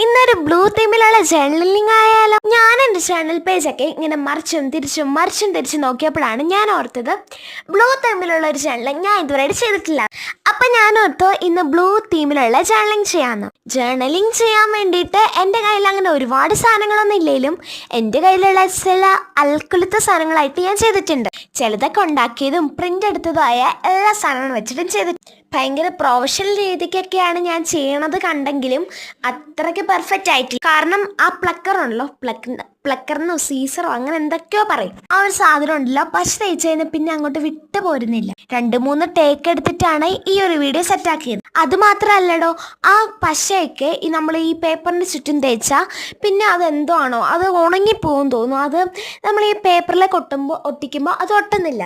ഇന്നൊരു blue തീമിലുള്ള journaling ആയാലോ. ഞാൻ എൻ്റെ ചാനൽ പേജൊക്കെ ഇങ്ങനെ മറിച്ചും തിരിച്ചും നോക്കിയപ്പോഴാണ് ഞാൻ ഓർത്തത് ബ്ലൂ തീമിലുള്ള ഒരു ജേർണലിംഗ് ഞാൻ ഇതുവരെ ചെയ്തിട്ടില്ല. അപ്പം ഞാൻ ഓർത്തു ഇന്ന് ബ്ലൂ തീമിലുള്ള ജേർണലിംഗ് ചെയ്യാമെന്ന്. ജേർണലിംഗ് ചെയ്യാൻ വേണ്ടിയിട്ട് എൻ്റെ കയ്യിൽ അങ്ങനെ ഒരുപാട് സാധനങ്ങളൊന്നും ഇല്ലെങ്കിലും എൻ്റെ കയ്യിലുള്ള ചില അൽക്കുലത്തെ സാധനങ്ങളായിട്ട് ഞാൻ ചെയ്തിട്ടുണ്ട്. ചിലതൊക്കെ ഉണ്ടാക്കിയതും പ്രിൻ്റ് എടുത്തതുമായ എല്ലാ സാധനങ്ങളും വെച്ചിട്ടും ചെയ്തിട്ടുണ്ട്. ഭയങ്കര പ്രൊഫഷണൽ രീതിക്കൊക്കെയാണ് ഞാൻ ചെയ്യണത് കണ്ടെങ്കിലും അത്രയ്ക്ക് പെർഫെക്റ്റ് ആയിട്ടില്ല. കാരണം ആ പ്ലക്കറുണ്ടല്ലോ, പ്ലക്കറിനോ സീസറോ അങ്ങനെ എന്തൊക്കെയോ പറയും, ആ ഒരു സാധനം ഉണ്ടല്ലോ പശ തേച്ച് കഴിഞ്ഞാൽ പിന്നെ അങ്ങോട്ട് വിട്ടു പോരുന്നില്ല. 2-3 ടേക്ക് എടുത്തിട്ടാണ് ഈ ഒരു വീഡിയോ സെറ്റാക്കിയത്. അത് മാത്രമല്ലടോ, ആ പശയൊക്കെ നമ്മൾ ഈ പേപ്പറിന് ചുറ്റും തേച്ചാൽ പിന്നെ അതെന്തോ ആണോ അത് ഉണങ്ങിപ്പോകും തോന്നുന്നു. അത് നമ്മൾ ഈ പേപ്പറിലേക്ക് ഒട്ടിക്കുമ്പോൾ അത് ഒട്ടുന്നില്ല.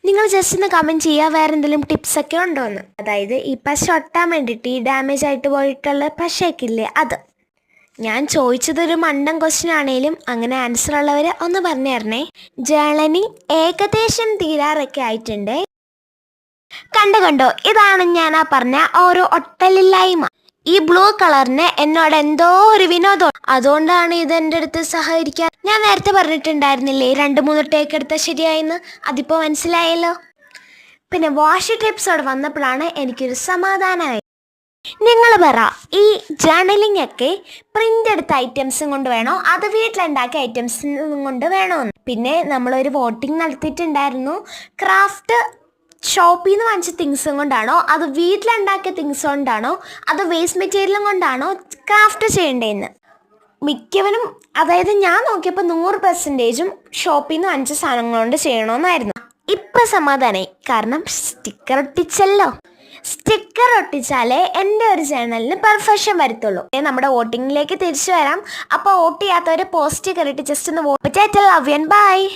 നിങ്ങൾ ജസ്റ്റ് ഒന്ന് കമൻറ്റ് ചെയ്യുക വേറെ എന്തെങ്കിലും ടിപ്സൊക്കെ ഉണ്ടോ എന്ന്. അതായത് ഈ പശ ഒട്ടാൻ വേണ്ടിയിട്ട് ഈ ഡാമേജ് ആയിട്ട് പോയിട്ടുള്ള പശയൊക്കെ ഇല്ലേ അത്. ഞാൻ ചോദിച്ചതൊരു മണ്ടൻ ക്വസ്റ്റ്യൻ ആണെങ്കിലും അങ്ങനെ ആൻസർ ഉള്ളവർ ഒന്ന് പറഞ്ഞു തരണേ. ജേർണലിംഗ് ഏകദേശം തീരാറൊക്കെ ആയിട്ടുണ്ട്. കണ്ടോ, ഇതാണ് ഞാൻ ആ പറഞ്ഞ ഓരോ ഒട്ടലില്ലായ്മ. ഈ ബ്ലൂ കളറിന് എന്നോട് എന്തോ ഒരു വിനോദം, അതുകൊണ്ടാണ് ഇത് എൻ്റെ അടുത്ത് സഹകരിക്കാൻ. ഞാൻ നേരത്തെ പറഞ്ഞിട്ടുണ്ടായിരുന്നില്ലേ 2-3 ടേക്ക് എടുത്താൽ ശരിയായെന്ന്. അതിപ്പോൾ മനസ്സിലായല്ലോ. പിന്നെ വാഷ് ടിപ്സോടെ വന്നപ്പോഴാണ് എനിക്കൊരു സമാധാനമായി. നിങ്ങൾ പറ, ഈ ജേർണലിംഗ് ഒക്കെ പ്രിൻ്റ് എടുത്ത ഐറ്റംസും കൊണ്ട് വേണോ അത് വീട്ടിലുണ്ടാക്കിയ ഐറ്റംസും കൊണ്ട് വേണോ എന്ന്. പിന്നെ നമ്മളൊരു വോട്ടിംഗ് നടത്തിയിട്ടുണ്ടായിരുന്നു. ക്രാഫ്റ്റ് ഷോപ്പിൽ നിന്ന് വാങ്ങിച്ച തിങ്സും കൊണ്ടാണോ അത് വീട്ടിലുണ്ടാക്കിയ തിങ്സ് കൊണ്ടാണോ അത് വേസ്റ്റ് മെറ്റീരിയലും കൊണ്ടാണോ ക്രാഫ്റ്റ് ചെയ്യേണ്ടതെന്ന്. മിക്കവരും, അതായത് ഞാൻ നോക്കിയപ്പോൾ 100% ഷോപ്പിൽ നിന്ന് വാങ്ങിച്ച സാധനങ്ങൾ കൊണ്ട് ചെയ്യണമെന്നായിരുന്നു. ഇപ്പം സമാധാനമായി, കാരണം സ്റ്റിക്കർ ഒട്ടിച്ചല്ലോ. സ്റ്റിക്കർ ഒട്ടിച്ചാലേ എൻ്റെ ഒരു ചാനലിന് പെർഫെക്ഷൻ വരത്തുള്ളൂ. നമ്മുടെ വോട്ടിങ്ങിലേക്ക് തിരിച്ചു വരാം. അപ്പോൾ വോട്ട് ചെയ്യാത്തവർ പോസ്റ്റ് കയറിയിട്ട് ജസ്റ്റ് ഒന്ന് vote. Love you and by.